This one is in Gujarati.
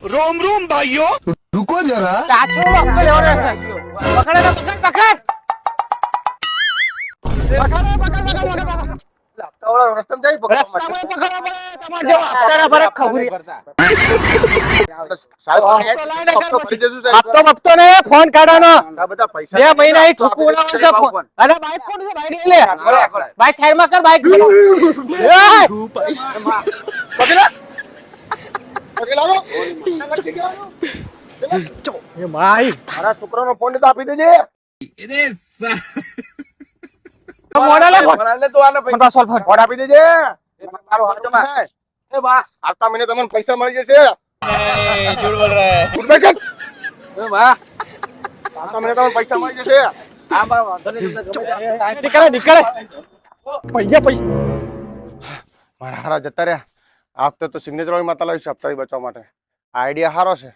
रोम रोम भाइयों। रुको जरा કાચનો હપ્તો લેવાનો રહેશે. પકડ એને, પકડ, પકડ. રસ્તામાં પકડવા પડે. તમારે જેવા હપ્તાના ભરે ખબરી. હપ્તો બપ્તો ને ફોન કાઢવાનો. 2 મહિના ઈ ઠુકુ ઉડાવવાનો છે ફોન. અરે બાઈક કોણ છે? બાઈક લઈ લે. બાઈક સાઈડમાં કર, બાઈક. એ ભાઈ મારા છોકરાનો ફોન તો આપી દેજે. મોડા લે ફોન. ફોન પાછો ફોન. ફોન આપી દેજે. મારો હાથ છે. આવતા મહિને તમને પૈસા મળી જશે. ઉઠ બેઠ. આવતા મહિને તમને પૈસા મળી જશે. નીકળે, નીકળે. પૈસા, પૈસા. મારા હારા જતા રહ્યા. આ વખતે તો સિગ્નેચર વાળી માતા લાવી છે હપ્તાથી બચવા માટે. આઈડિયા સારો છે.